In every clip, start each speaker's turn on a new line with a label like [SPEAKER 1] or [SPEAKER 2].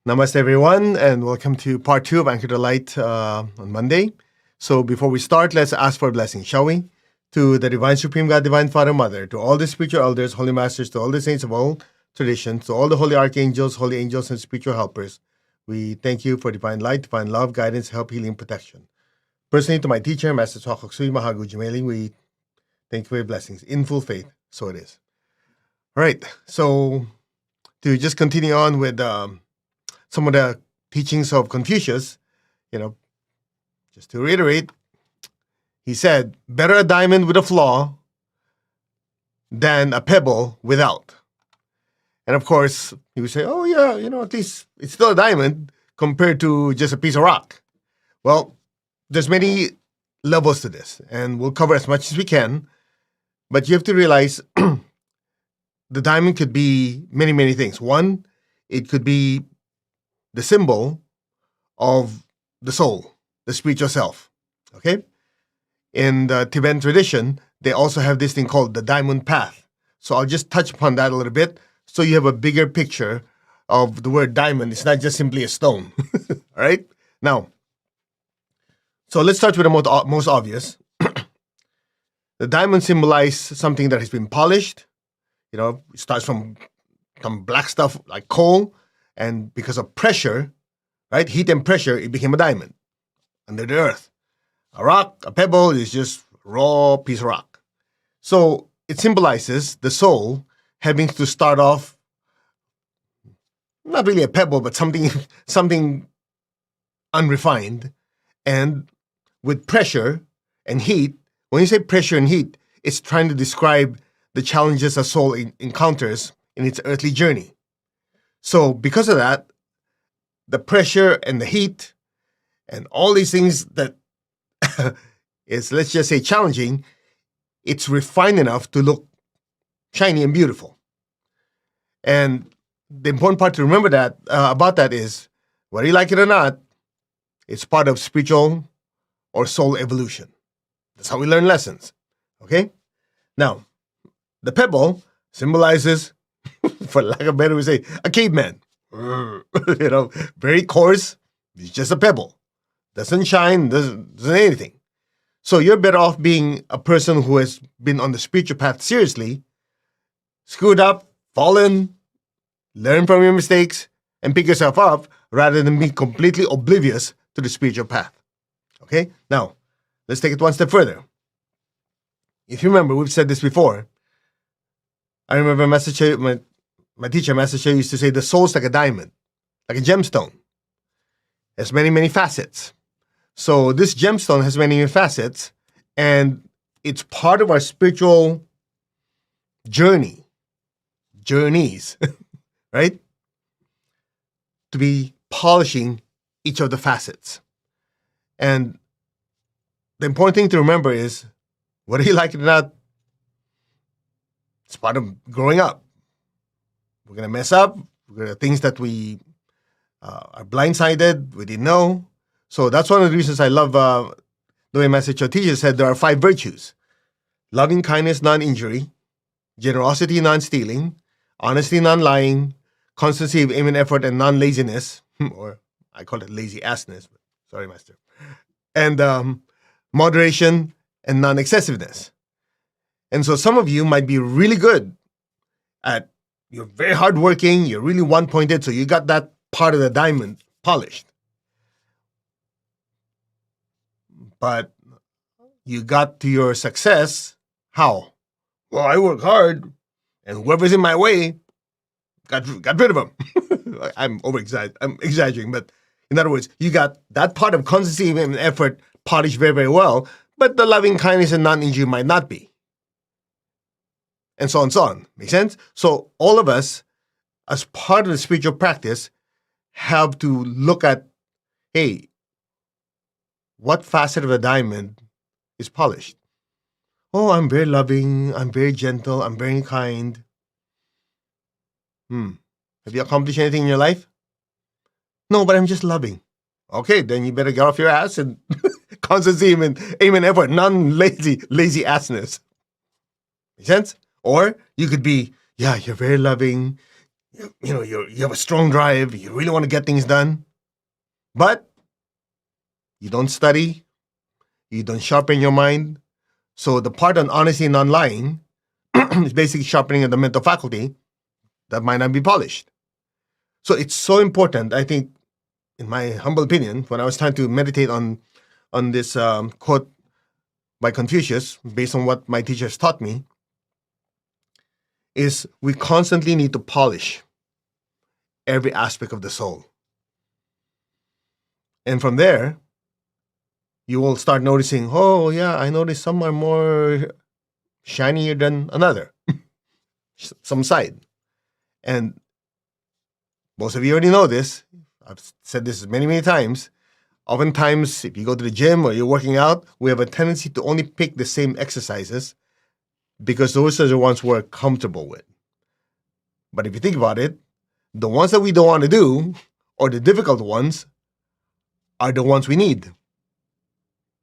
[SPEAKER 1] Namaste, everyone, and welcome to part 2 of Anchor the Light on Monday. So before we start, let's ask for a blessing, shall we? To the Divine Supreme God, Divine Father, Mother, to all the spiritual elders, holy masters, to all the saints of all traditions, to all the holy archangels, holy angels, and spiritual helpers, we thank you for divine light, divine love, guidance, help, healing, protection. Personally, to my teacher, Master Chokoksui Mahagu Jimeling, we thank you for your blessings. In full faith, so it is. All right, so to just continue on with some of the teachings of Confucius, just to reiterate, he said, better a diamond with a flaw than a pebble without. And of course, he would say, oh yeah, at least it's still a diamond compared to just a piece of rock. Well, there's many levels to this, and we'll cover as much as we can, but you have to realize the diamond could be many, many things. One, it could be the symbol of the soul, the spiritual self, okay? In the Tibetan tradition, they also have this thing called the diamond path. So I'll just touch upon that a little bit so you have a bigger picture of the word diamond. It's not just simply a stone, all right? Now, so let's start with the most obvious. The diamond symbolizes something that has been polished. It starts from some black stuff like coal, and because of pressure, right, heat and pressure, it became a diamond under the earth. A rock, a pebble is just raw piece of rock. So it symbolizes the soul having to start off, not really a pebble, but something unrefined, and with pressure and heat. When you say pressure and heat, it's trying to describe the challenges a soul encounters in its earthly journey. So because of that, the pressure and the heat and all these things that is, let's just say, challenging, it's refined enough to look shiny and beautiful. And the important part to remember that about that is, whether you like it or not, it's part of spiritual or soul evolution. That's how we learn lessons. Okay? Now, the pebble symbolizes, for lack of a better way to say, a caveman. Very coarse. It's just a pebble. Doesn't shine, doesn't anything. So you're better off being a person who has been on the spiritual path seriously, screwed up, fallen, learn from your mistakes, and pick yourself up, rather than being completely oblivious to the spiritual path. Okay? Now, let's take it one step further. If you remember, we've said this before. I remember my teacher, Master Che, used to say the soul's like a diamond, like a gemstone. It has many, many facets. So this gemstone has many, many facets, and it's part of our spiritual journeys, right? To be polishing each of the facets. And the important thing to remember is, whether you like it or not, it's part of growing up. We're going to mess up. We're going to things that we are blindsided, we didn't know. So that's one of the reasons I love the way Master Cho teaches said there are 5 virtues. Loving kindness, non-injury. Generosity, non-stealing. Honesty, non-lying. Constancy of aim and effort, and non-laziness. Or I call it lazy assness. Sorry, Master. And moderation and non-excessiveness. And so some of you might be really good at, you're very hardworking, you're really one-pointed, so you got that part of the diamond polished. But you got to your success, how? Well, I work hard, and whoever's in my way, got rid of them. I'm exaggerating, but in other words, you got that part of constancy and effort polished very, very well, but the loving kindness and non-injury might not be. And so on and so on. Make sense? So all of us, as part of the spiritual practice, have to look at, hey, what facet of the diamond is polished? Oh, I'm very loving, I'm very gentle, I'm very kind. Have you accomplished anything in your life? No, but I'm just loving. Okay, then you better get off your ass and constancy and aim and effort, lazy assness. Make sense? Or you could be, yeah, you're very loving, you have a strong drive, you really want to get things done, but you don't study, you don't sharpen your mind. So the part on honesty and non-lying is basically sharpening of the mental faculty that might not be polished. So it's so important, I think, in my humble opinion, when I was trying to meditate on this quote by Confucius, based on what my teachers taught me, is we constantly need to polish every aspect of the soul. And from there, you will start noticing, oh, yeah, I notice some are more shinier than another, some side. And most of you already know this. I've said this many, many times. Oftentimes, if you go to the gym or you're working out, we have a tendency to only pick the same exercises because those are the ones we're comfortable with. But if you think about it, the ones that we don't want to do, or the difficult ones, are the ones we need.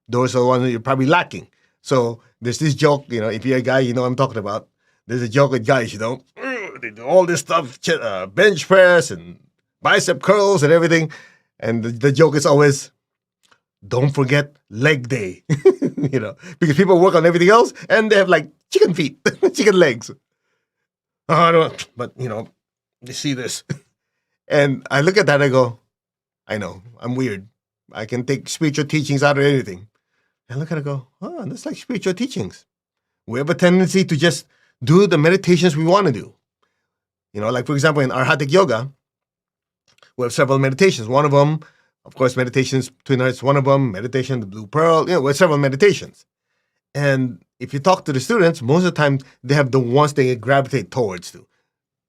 [SPEAKER 1] Those are the ones that you're probably lacking. So there's this joke, if you're a guy, you know what I'm talking about. There's a joke with guys, they do all this stuff, bench press and bicep curls and everything. And the joke is always, don't forget leg day, because people work on everything else and they have like chicken feet, chicken legs. Oh, I don't, but you see this. And I look at that and I go, I know, I'm weird. I can take spiritual teachings out of anything. And look at it and go, oh, that's like spiritual teachings. We have a tendency to just do the meditations we want to do. Like for example, in Arhatic Yoga, we have several meditations. One of them, of course, meditations, Twin Hearts, one of them, meditation, the Blue Pearl, we have several meditations. And if you talk to the students, most of the time, they have the ones they gravitate towards to.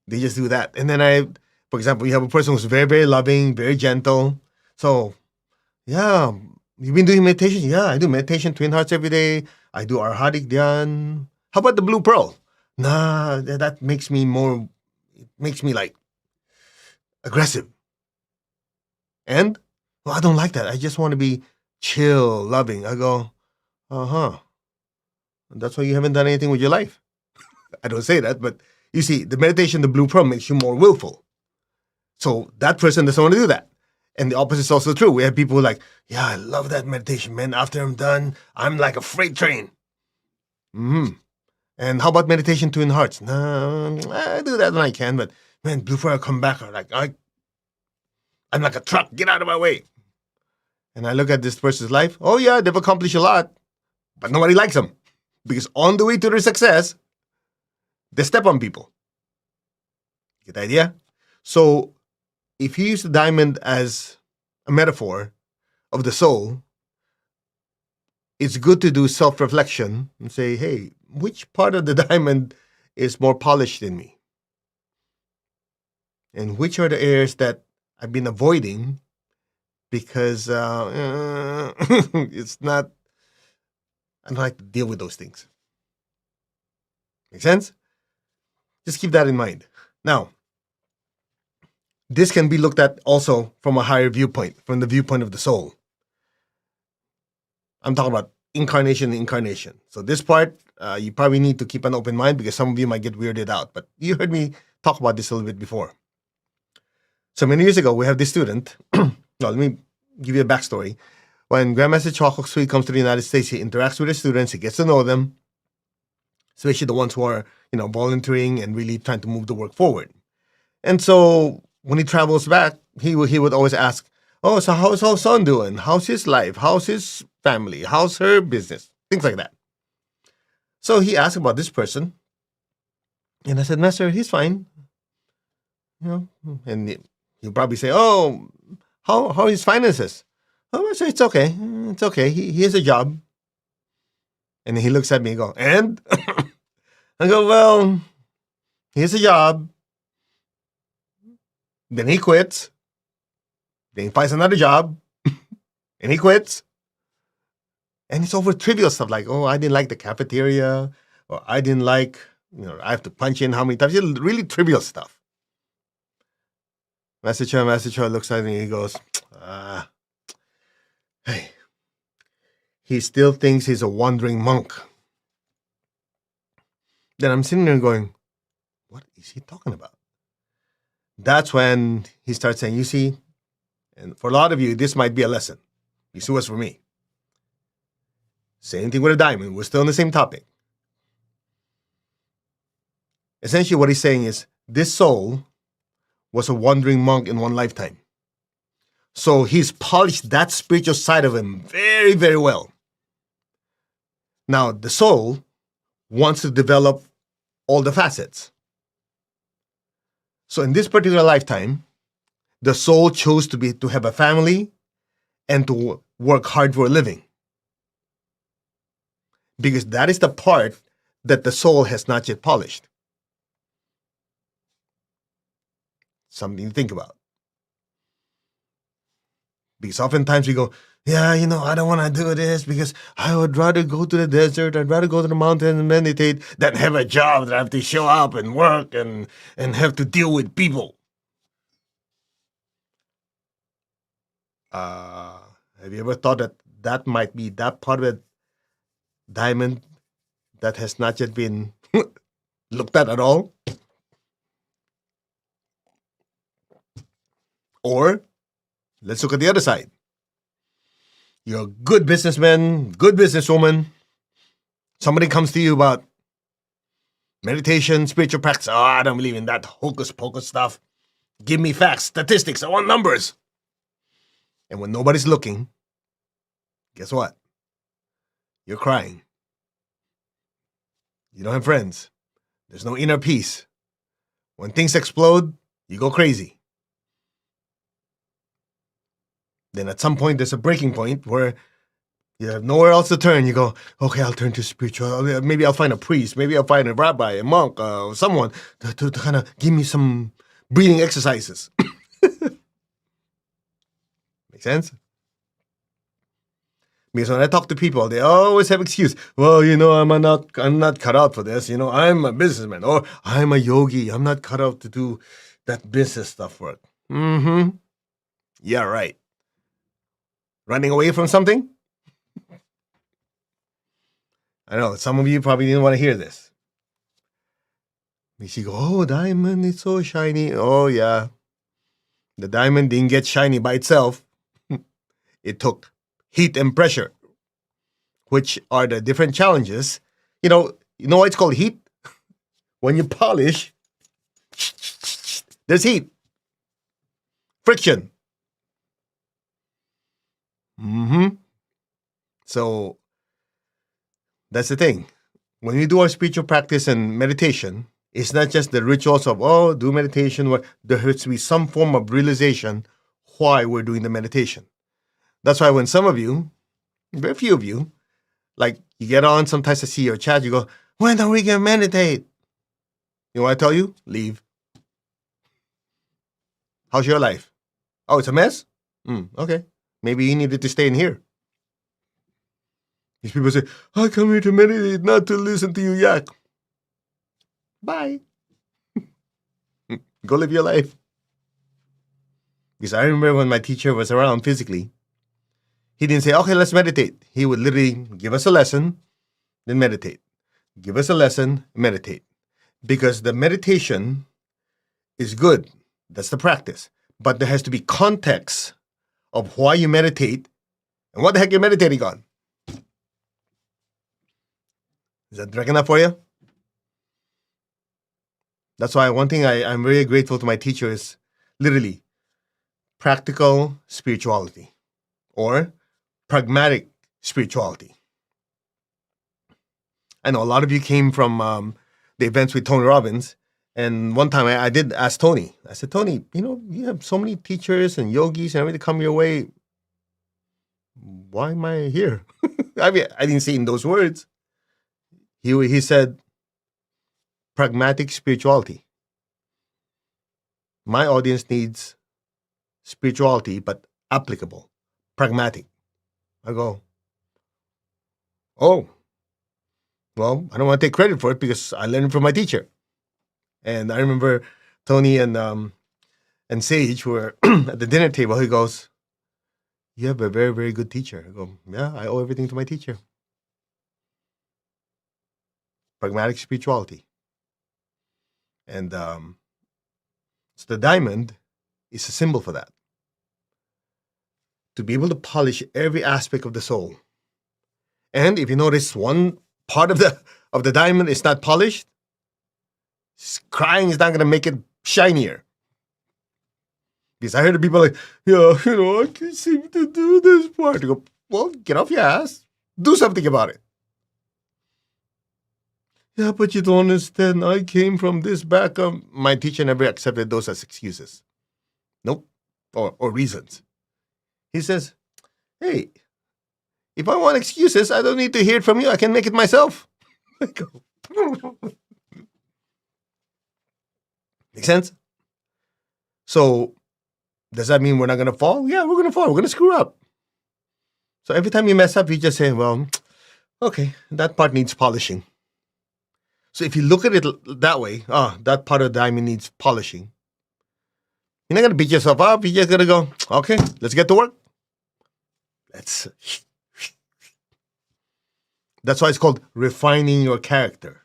[SPEAKER 1] They just do that. And then for example, you have a person who's very, very loving, very gentle. So, yeah, you've been doing meditation? Yeah, I do meditation, Twin Hearts every day. I do Arhatic Dhyan. How about the Blue Pearl? Nah, that makes me like aggressive. And, well, I don't like that. I just want to be chill, loving. I go, that's why you haven't done anything with your life. I don't say that, but you see, the meditation, the Blue Pearl, makes you more willful. So that person doesn't want to do that. And the opposite is also true. We have people who are like, yeah, I love that meditation, man. After I'm done, I'm like a freight train. And how about meditation, Twin Hearts? No, I do that when I can, but man, Blue Pearl, come back. I'm like a truck. Get out of my way. And I look at this person's life. Oh, yeah, they've accomplished a lot, but nobody likes them. Because on the way to their success, they step on people. Get the idea? So if you use the diamond as a metaphor of the soul, it's good to do self-reflection and say, hey, which part of the diamond is more polished in me? And which are the areas that I've been avoiding because it's not, I don't like to deal with those things. Make sense? Just keep that in mind. Now, this can be looked at also from a higher viewpoint, from the viewpoint of the soul. I'm talking about incarnation and incarnation. So this part, you probably need to keep an open mind because some of you might get weirded out. But you heard me talk about this a little bit before. So many years ago, we have this student. Well, let me give you a backstory. When Grandmaster Chocolate Sweet comes to the United States, he interacts with the students, he gets to know them, especially the ones who are, volunteering and really trying to move the work forward. And so when he travels back, he would always ask, oh, so how's our son doing? How's his life? How's his family? How's her business? Things like that. So he asked about this person. And I said, Master, he's fine. And he'll probably say, oh, how are his finances? Oh, I say, it's okay. It's okay. He has a job. And he looks at me and go, and? I go, well, he has a job. Then he quits. Then he finds another job. And he quits. And it's over trivial stuff like, oh, I didn't like the cafeteria. Or I didn't like, I have to punch in how many times. It's really trivial stuff. Master Cho looks at me and he goes, hey, he still thinks he's a wandering monk. Then I'm sitting there going, what is he talking about? That's when he starts saying, you see, and for a lot of you, this might be a lesson. You see what's for me. Same thing with a diamond. We're still on the same topic. Essentially, what he's saying is this soul was a wandering monk in one lifetime. So he's polished that spiritual side of him very, very well. Now, the soul wants to develop all the facets. So in this particular lifetime, the soul chose to have a family and to work hard for a living. Because that is the part that the soul has not yet polished. Something to think about. Because oftentimes we go, yeah, I don't want to do this because I would rather go to the desert, I'd rather go to the mountain and meditate than have a job that I have to show up and work and have to deal with people. Have you ever thought that might be that part of a diamond that has not yet been looked at all? Or let's look at the other side. You're a good businessman, good businesswoman. Somebody comes to you about meditation, spiritual practice. Oh, I don't believe in that hocus pocus stuff. Give me facts, statistics. I want numbers. And when nobody's looking, guess what? You're crying. You don't have friends. There's no inner peace. When things explode, you go crazy. Then at some point, there's a breaking point where you have nowhere else to turn. You go, okay, I'll turn to spiritual. Maybe I'll find a priest. Maybe I'll find a rabbi, a monk, someone to kind of give me some breathing exercises. Make sense? Because when I talk to people, they always have excuse. Well, I'm not cut out for this. I'm a businessman or I'm a yogi. I'm not cut out to do that business stuff work. Mm-hmm. Yeah, right. Running away from something? I know some of you probably didn't want to hear this. You go, oh, diamond is so shiny. Oh, yeah. The diamond didn't get shiny by itself. It took heat and pressure, which are the different challenges. You know why it's called heat? When you polish, there's heat. Friction. Mm-hmm. So that's the thing. When we do our spiritual practice and meditation, it's not just the rituals of, do meditation. There has to be some form of realization why we're doing the meditation. That's why when some of you, very few of you, like you get on, sometimes I see your chat, you go, when are we going to meditate? You know what I tell you? Leave. How's your life? Oh, it's a mess? Okay. Maybe you needed to stay in here. These people say, I come here to meditate, not to listen to you yak. Bye. Go live your life. Because I remember when my teacher was around physically, he didn't say, okay, let's meditate. He would literally give us a lesson, then meditate. Give us a lesson, meditate. Because the meditation is good. That's the practice. But there has to be context of why you meditate and what the heck you're meditating on. Is that direct enough for you? That's why one thing I'm very grateful to my teacher is literally practical spirituality or pragmatic spirituality. I know a lot of you came from the events with Tony Robbins. And one time I did ask Tony. I said, Tony, you have so many teachers and yogis and everything come your way. Why am I here? I mean, I didn't say in those words. He said, pragmatic spirituality. My audience needs spirituality, but applicable, pragmatic. I go, oh, well, I don't want to take credit for it because I learned it from my teacher. And I remember Tony and Sage were at the dinner table. He goes, you have a very, very good teacher. I go, yeah, I owe everything to my teacher. Pragmatic spirituality. And So the diamond is a symbol for that. To be able to polish every aspect of the soul. And if you notice one part of the diamond is not polished, crying is not going to make it shinier. Because I heard people like, yeah, I can't seem to do this part. You go, well, get off your ass. Do something about it. Yeah, but you don't understand. I came from this background. My teacher never accepted those as excuses. Nope. Or reasons. He says, hey, if I want excuses, I don't need to hear it from you. I can make it myself. I go, make sense? So, does that mean we're not going to fall? Yeah, we're going to fall. We're going to screw up. So every time you mess up, you just say, well, okay, that part needs polishing. So if you look at it that way, that part of the diamond needs polishing. You're not going to beat yourself up. You're just going to go, okay, let's get to work. That's why it's called refining your character.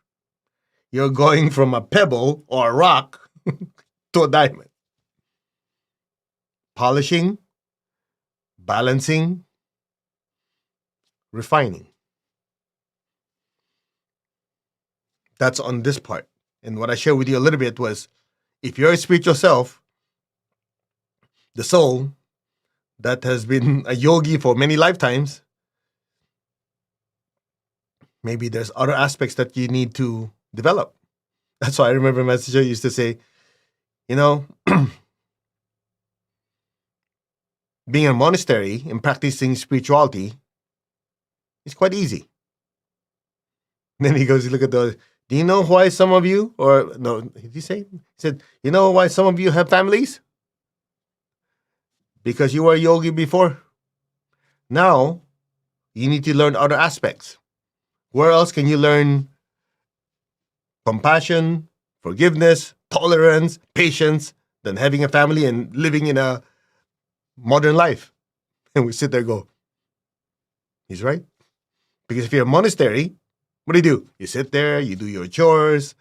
[SPEAKER 1] You're going from a pebble or a rock to a diamond. Polishing, balancing, refining. That's on this part. And what I shared with you a little bit was, if you're a spiritual self, the soul that has been a yogi for many lifetimes, maybe there's other aspects that you need to develop. That's why I remember my teacher used to say, being in a monastery and practicing spirituality is quite easy. And then he goes, look at do you know why some of you, or no, did he say? He said, you know why some of you have families? Because you were a yogi before. Now, you need to learn other aspects. Where else can you learn compassion, forgiveness, tolerance, patience, than having a family and living in a modern life? And we sit there and go, he's right. Because if you're a monastery, what do? You sit there, you do your chores,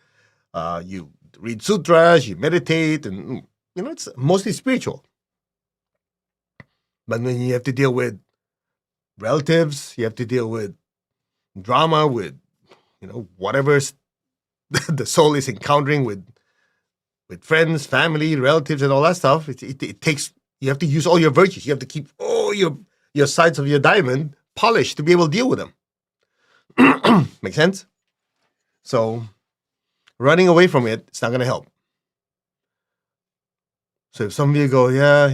[SPEAKER 1] you read sutras, you meditate, and it's mostly spiritual. But when you have to deal with relatives, you have to deal with drama, with whatever the soul is encountering with friends, family, relatives, and all that stuff. It takes, you have to use all your virtues. You have to keep all your sides of your diamond polished to be able to deal with them. Make sense? So running away from it's not going to help. So if some of you go, yeah,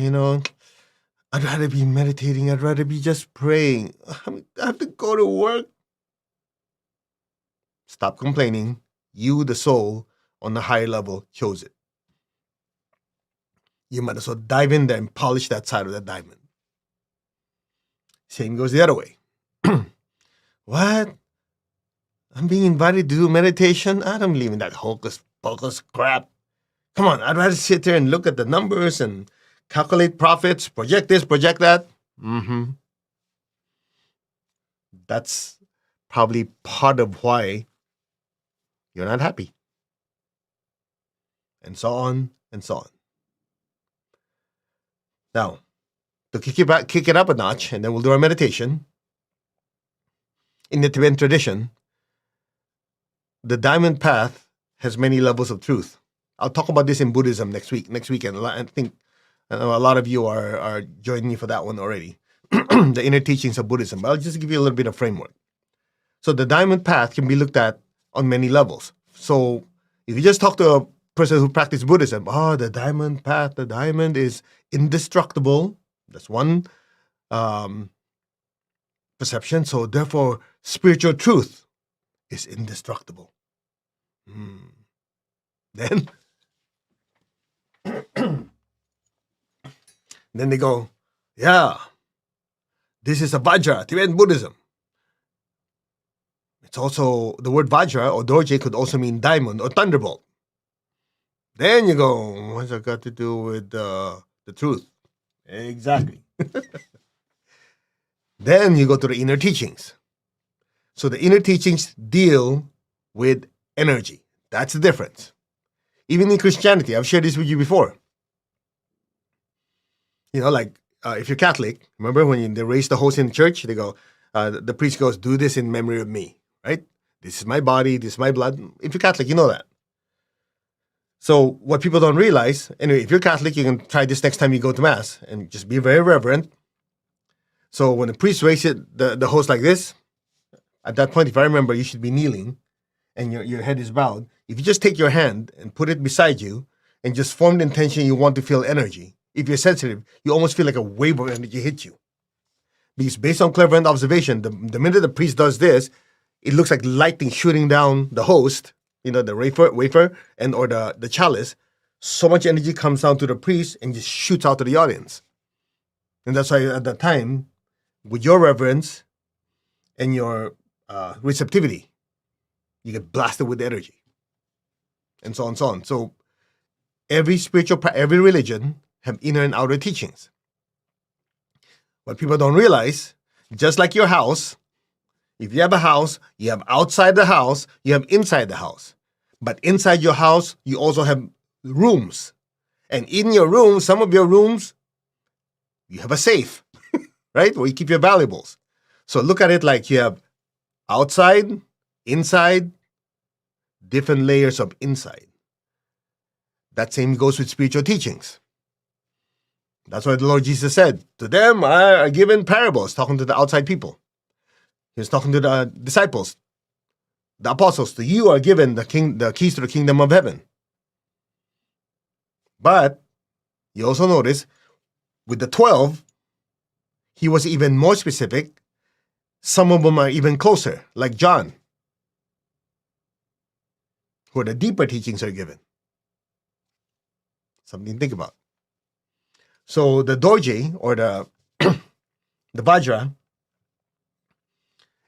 [SPEAKER 1] I'd rather be meditating. I'd rather be just praying. I have to go to work. Stop complaining. You, the soul, on the higher level, chose it. You might as well dive in there and polish that side of the diamond. Same goes the other way. What? I'm being invited to do meditation? I don't believe in that hocus pocus crap. Come on, I'd rather sit there and look at the numbers and calculate profits, project this, project that. That's probably part of why you're not happy. And so on and so on. Now, to kick it up a notch, and then we'll do our meditation. In the Tibetan tradition, the diamond path has many levels of truth. I'll talk about this in Buddhism next weekend. I think I know a lot of you are joining me for that one already. The inner teachings of Buddhism. But I'll just give you a little bit of framework. So the diamond path can be looked at on many levels. So if you just talk to a person who practices Buddhism, the diamond path, the diamond is indestructible. That's one perception. So therefore, spiritual truth is indestructible. Then they go, yeah, this is a Vajra, Tibetan Buddhism. It's also, the word Vajra or Dorje could also mean diamond or thunderbolt. Then you go, what's that got to do with the truth? Exactly. Then you go to the inner teachings. So the inner teachings deal with energy. That's the difference. Even in Christianity, I've shared this with you before. Like if you're Catholic, remember when they raise the host in church, they go, the priest goes, do this in memory of me, right? This is my body, this is my blood. If you're Catholic, you know that. So what people don't realize, anyway, if you're Catholic, you can try this next time you go to Mass and just be very reverent. So when the priest raises the host like this, at that point, if I remember, you should be kneeling and your head is bowed. If you just take your hand and put it beside you and just form the intention you want to feel energy, if you're sensitive, you almost feel like a wave of energy hit you. Because based on clairvoyant observation, the minute the priest does this, it looks like lightning shooting down the host, the wafer and or the chalice. So much energy comes down to the priest and just shoots out to the audience. And that's why at that time, with your reverence and your receptivity, you get blasted with energy. And so on and so on. So every religion have inner and outer teachings. What people don't realize, just like your house, if you have a house, you have outside the house, you have inside the house. But inside your house, you also have rooms. And in your room, some of your rooms, you have a safe, right? Where you keep your valuables. So look at it like you have outside, inside, different layers of inside. That same goes with spiritual teachings. That's why the Lord Jesus said, to them are given parables, talking to the outside people. He was talking to the disciples, the apostles. To you are given the keys to the kingdom of heaven. But you also notice with the 12, he was even more specific. Some of them are even closer, like John, where the deeper teachings are given. Something to think about. So the dorje, or the vajra,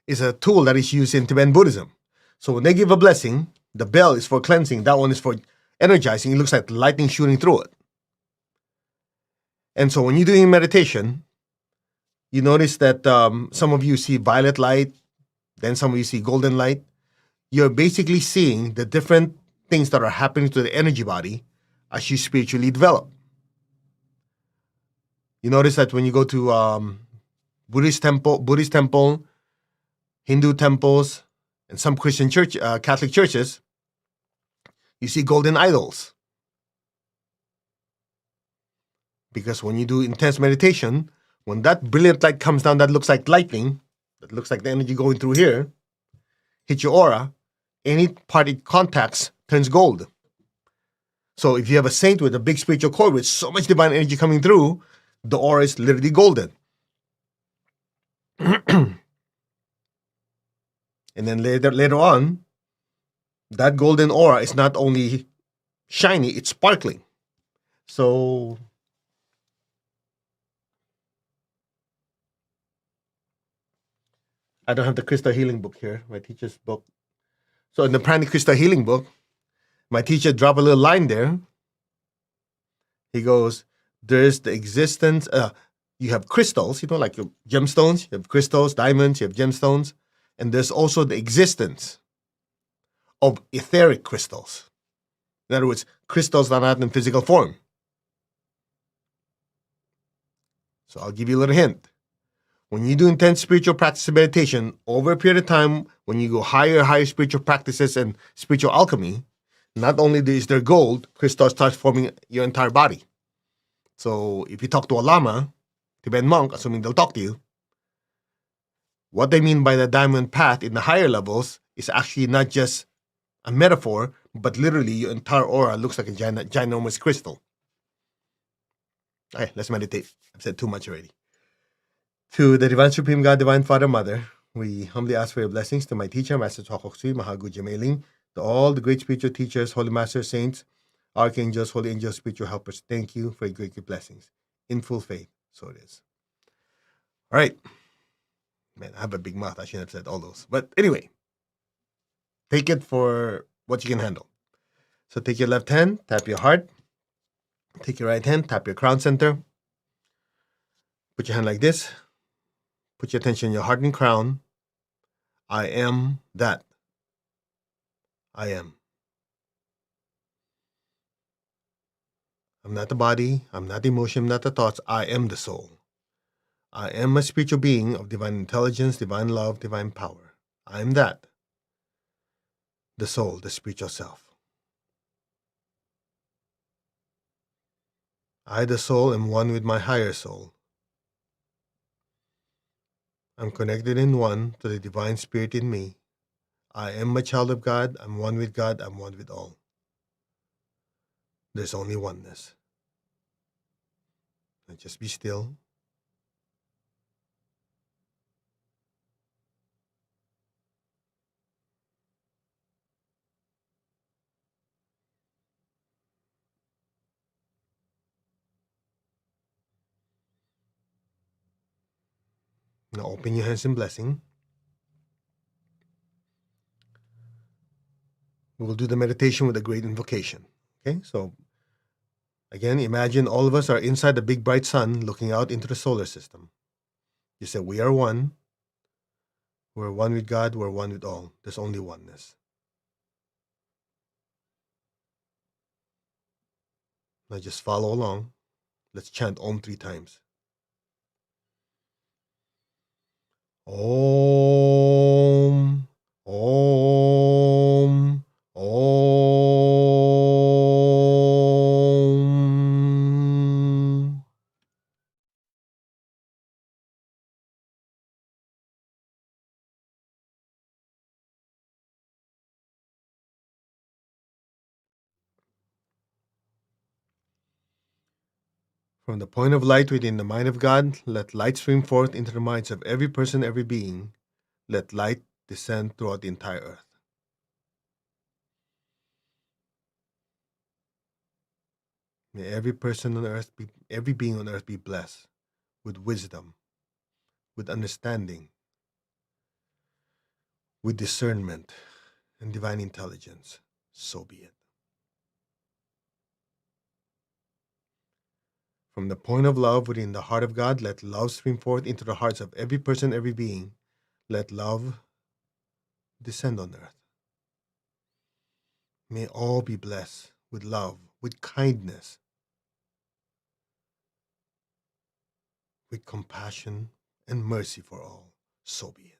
[SPEAKER 1] is a tool that is used in Tibetan Buddhism. So when they give a blessing, the bell is for cleansing, that one is for energizing. It looks like lightning shooting through it. And so when you're doing meditation, you notice that some of you see violet light, then some of you see golden light. You're basically seeing the different things that are happening to the energy body as you spiritually develop. You notice that when you go to Buddhist temple, Hindu temples, and some Christian church, Catholic churches, you see golden idols. Because when you do intense meditation, when that brilliant light comes down, that looks like lightning, that looks like the energy going through here, hit your aura, any part it contacts turns gold. So if you have a saint with a big spiritual cord with so much divine energy coming through, the aura is literally golden. And then later on, that golden aura is not only shiny, it's sparkling. So I don't have the crystal healing book here, my teacher's book. So in the Pranic Crystal Healing book, my teacher dropped a little line there. He goes, there's the existence, you have crystals, like your gemstones, you have crystals, diamonds, you have gemstones, and there's also the existence of etheric crystals. In other words, crystals that are not in physical form. So I'll give you a little hint. When you do intense spiritual practice and meditation, over a period of time, when you go higher spiritual practices and spiritual alchemy, not only is there gold, crystals start forming your entire body. So if you talk to a lama, Tibetan monk, assuming they'll talk to you, what they mean by the diamond path in the higher levels is actually not just a metaphor, but literally your entire aura looks like a ginormous crystal. All right, let's meditate. I've said too much already. To the Divine Supreme God, Divine Father, Mother, we humbly ask for your blessings to my teacher, Master Chokok Sui, Mahagu Jamailing, to all the great spiritual teachers, Holy Masters, Saints, Archangels, Holy Angels, spiritual helpers. Thank you for your great blessings. In full faith, so it is. All right. Man, I have a big mouth. I shouldn't have said all those. But anyway, take it for what you can handle. So take your left hand, tap your heart. Take your right hand, tap your crown center. Put your hand like this. Put your attention in your heart and crown. I am that. I am. I'm not the body, I'm not the emotion, I'm not the thoughts, I am the soul. I am a spiritual being of divine intelligence, divine love, divine power. I am that. The soul, the spiritual self. I, the soul, am one with my higher soul. I'm connected in one to the divine spirit in me. I am a child of God, I'm one with God, I'm one with all. There's only oneness. And just be still. Now open your hands in blessing. We will do the meditation with a great invocation. Okay, so again, imagine all of us are inside the big bright sun looking out into the solar system. You say, we are one. We're one with God, we're one with all. There's only oneness. Now just follow along. Let's chant Om 3 times. Om, Om, Om. From the point of light within the mind of God, let light stream forth into the minds of every person, every being. Let light descend throughout the entire earth. May every person on earth be, every being on earth be blessed with wisdom, with understanding, with discernment, and divine intelligence. So be it. From the point of love within the heart of God, let love stream forth into the hearts of every person, every being. Let love descend on earth. May all be blessed with love, with kindness, with compassion and mercy for all. So be it.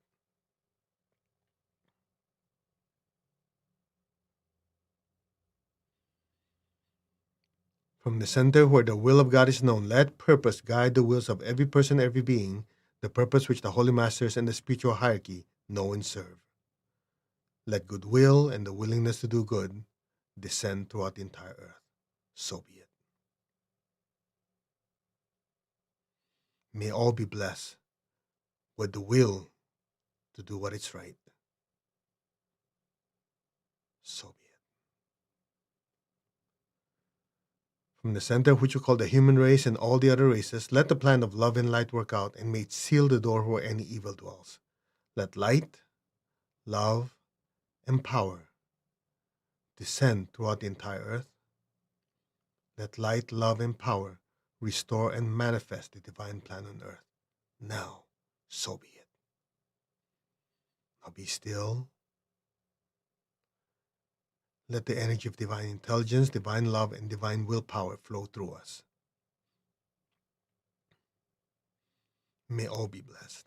[SPEAKER 1] From the center where the will of God is known, let purpose guide the wills of every person, every being, the purpose which the Holy Masters and the spiritual hierarchy know and serve. Let goodwill and the willingness to do good descend throughout the entire earth. So be it. May all be blessed with the will to do what is right. So be it. From the center which you call the human race and all the other races, let the plan of love and light work out, and may it seal the door where any evil dwells. Let light, love, and power descend throughout the entire earth. Let light, love, and power restore and manifest the divine plan on earth. Now, so be it. Now be still. Let the energy of divine intelligence, divine love, and divine willpower flow through us. May all be blessed.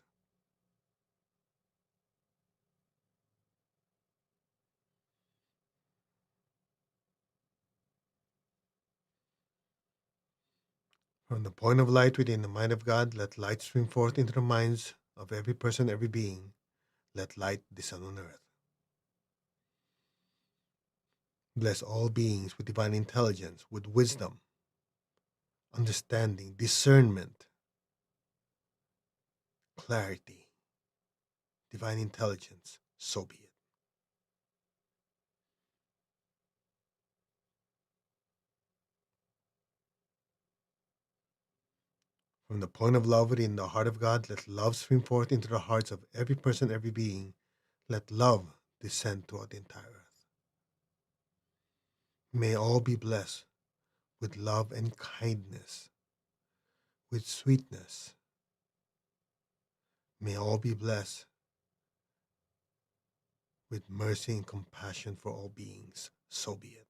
[SPEAKER 1] From the point of light within the mind of God, let light stream forth into the minds of every person, every being. Let light descend on earth. Bless all beings with divine intelligence, with wisdom, understanding, discernment, clarity, divine intelligence. So be it. From the point of love within the heart of God, let love stream forth into the hearts of every person, every being. Let love descend throughout the entire earth. May all be blessed with love and kindness, with sweetness. May all be blessed with mercy and compassion for all beings. So be it.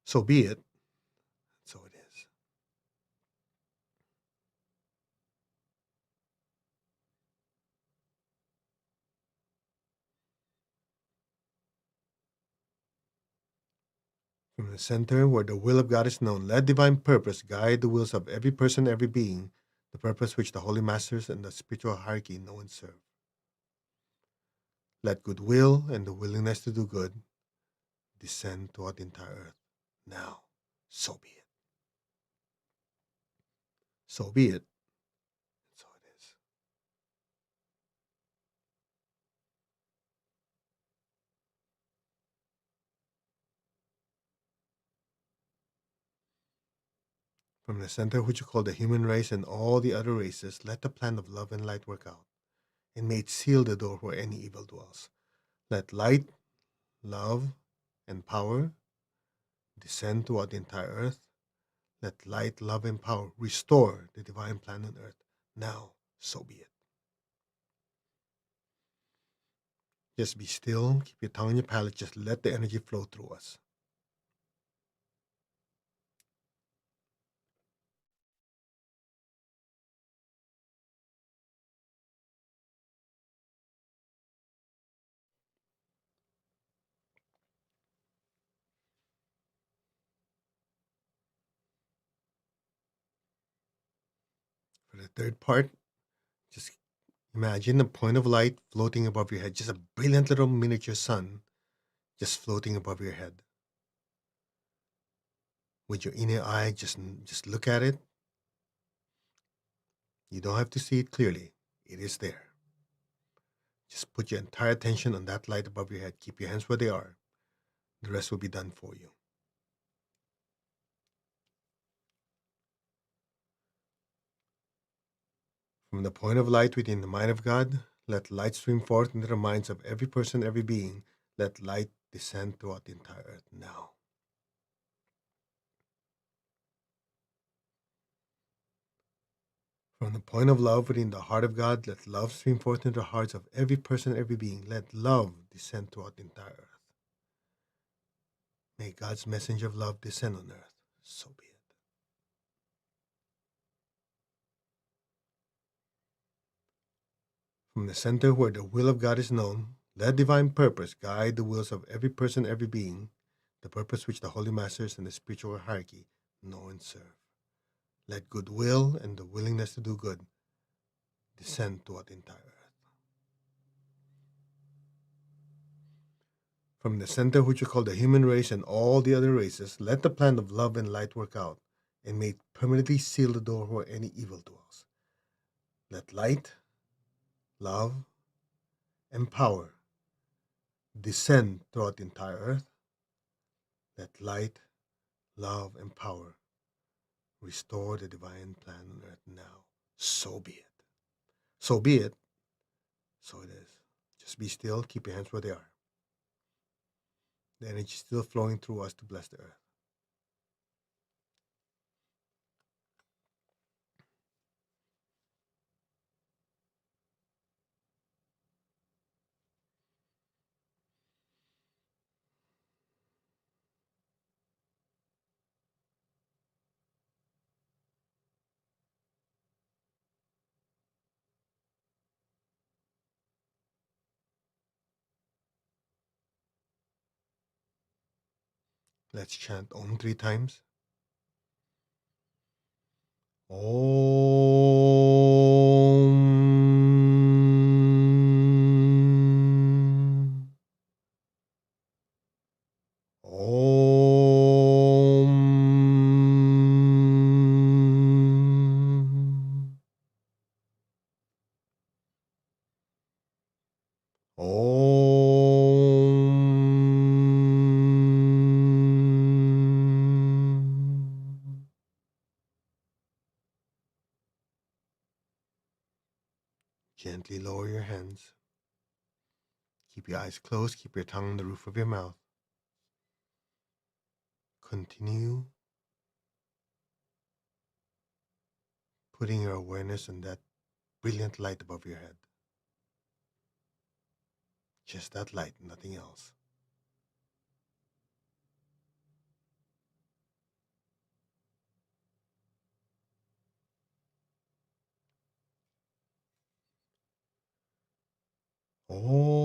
[SPEAKER 1] So be it. So it is. From the center where the will of God is known, let divine purpose guide the wills of every person, every being, the purpose which the holy masters and the spiritual hierarchy know and serve. Let goodwill and the willingness to do good descend throughout the entire earth. Now, so be it. So be it. So it is. From the center which you call the human race and all the other races, let the plan of love and light work out, and may it seal the door where any evil dwells. Let light, love, and power descend throughout the entire earth. Let light, love, and power restore the divine plan on earth. Now, so be it. Just be still, keep your tongue on your palate, just let the energy flow through us. For the third part, just imagine a point of light floating above your head, just a brilliant little miniature sun just floating above your head. With your inner eye, just look at it. You don't have to see it clearly. It is there. Just put your entire attention on that light above your head. Keep your hands where they are. The rest will be done for you. From the point of light within the mind of God, let light stream forth into the minds of every person, every being. Let light descend throughout the entire earth now. From the point of love within the heart of God, let love stream forth into the hearts of every person, every being. Let love descend throughout the entire earth. May God's message of love descend on earth. So be it. From the center where the will of God is known, let divine purpose guide the wills of every person, every being, the purpose which the holy masters and the spiritual hierarchy know and serve. Let goodwill and the willingness to do good descend throughout the entire earth. From the center which you call the human race and all the other races, let the plan of love and light work out, and may it permanently seal the door where any evil dwells. Let light, love, and power descend throughout the entire earth. Let light, love, and power restore the divine plan on earth now. So be it. So be it. So it is. Just be still. Keep your hands where they are. The energy is still flowing through us to bless the earth. Let's chant Om 3 times. Om. Om. Om. Gently lower your hands. Keep your eyes closed. Keep your tongue on the roof of your mouth. Continue putting your awareness on that brilliant light above your head. Just that light, nothing else. Om.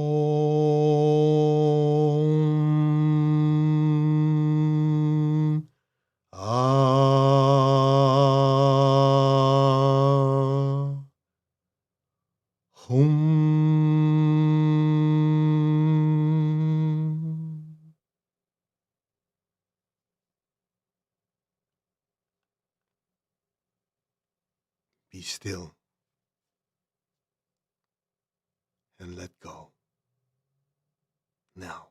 [SPEAKER 1] still and let go. Now.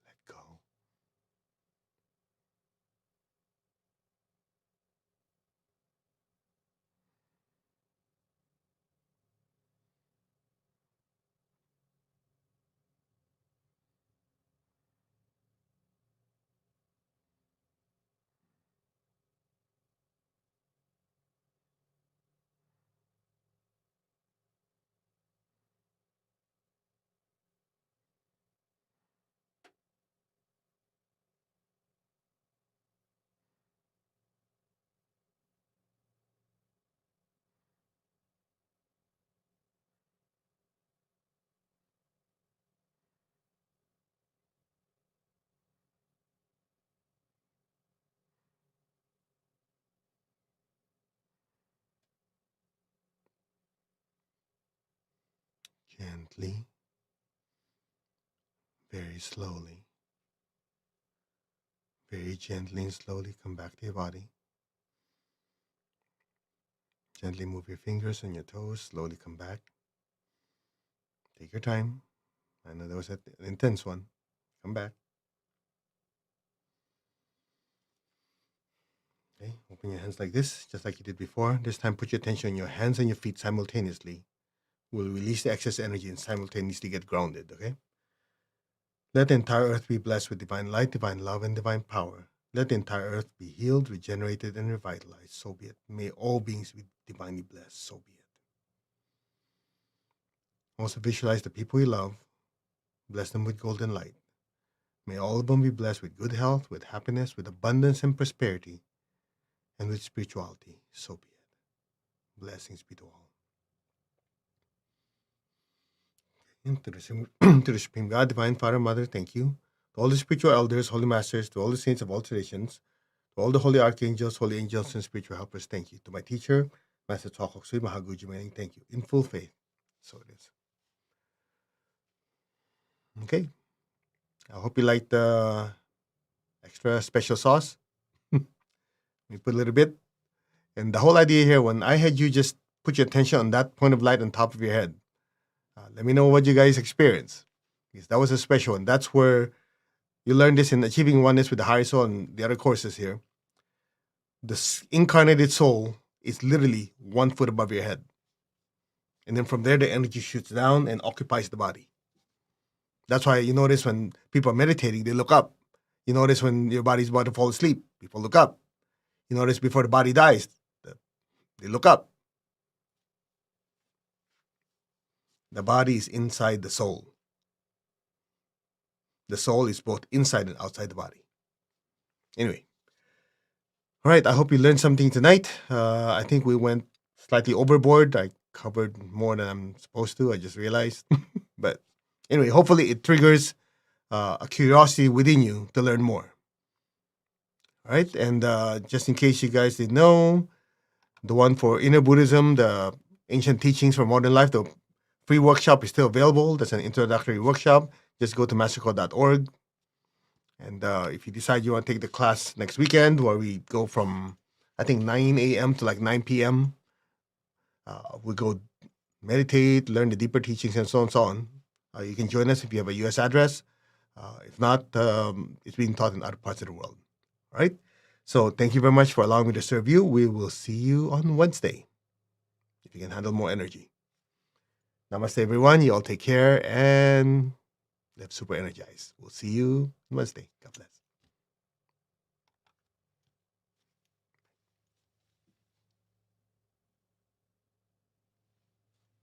[SPEAKER 1] Let go. Gently, very slowly, very gently and slowly come back to your body. Gently move your fingers and your toes. Slowly come back. Take your time. I know that was an intense one. Come back. Okay. Open your hands like this, just like you did before. This time, put your attention on your hands and your feet simultaneously. We'll release the excess energy and simultaneously get grounded. Okay. Let the entire earth be blessed with divine light, divine love, and divine power. Let the entire earth be healed, regenerated, and revitalized. So be it. May all beings be divinely blessed. So be it. Also visualize the people you love. Bless them with golden light. May all of them be blessed with good health, with happiness, with abundance and prosperity, and with spirituality. So be it. Blessings be to all. And to the Supreme God, Divine Father, Mother, thank you. To all the spiritual elders, holy masters, to all the saints of all traditions, to all the holy archangels, holy angels, and spiritual helpers, thank you. To my teacher, Master Chokok Sui Mahaguji Mening, thank you. In full faith. So it is. Okay. I hope you liked the extra special sauce. We put a little bit. And the whole idea here, when I had you just put your attention on that point of light on top of your head, let me know what you guys experience. Because that was a special one. That's where you learn this in Achieving Oneness with the Higher Soul and the other courses here. The incarnated soul is literally 1 foot above your head. And then from there, the energy shoots down and occupies the body. That's why you notice when people are meditating, they look up. You notice when your body's about to fall asleep, people look up. You notice before the body dies, they look up. The body is inside the soul. The soul is both inside and outside the body. Anyway, all right. I hope you learned something tonight. I think we went slightly overboard. I covered more than I'm supposed to. I just realized. But anyway, hopefully it triggers a curiosity within you to learn more. All right. And just in case you guys didn't know, the one for Inner Buddhism, the Ancient Teachings for Modern Life, the free workshop is still available. That's an introductory workshop. Just go to mastercode.org. And if you decide you want to take the class next weekend, where we go from, I think, 9 a.m. to like 9 p.m., we go meditate, learn the deeper teachings, and so on and so on. You can join us if you have a U.S. address. If not, it's being taught in other parts of the world. All right? So thank you very much for allowing me to serve you. We will see you on Wednesday, if you can handle more energy. Namaste, everyone. You all take care and live super energized. We'll see you on Wednesday. God bless.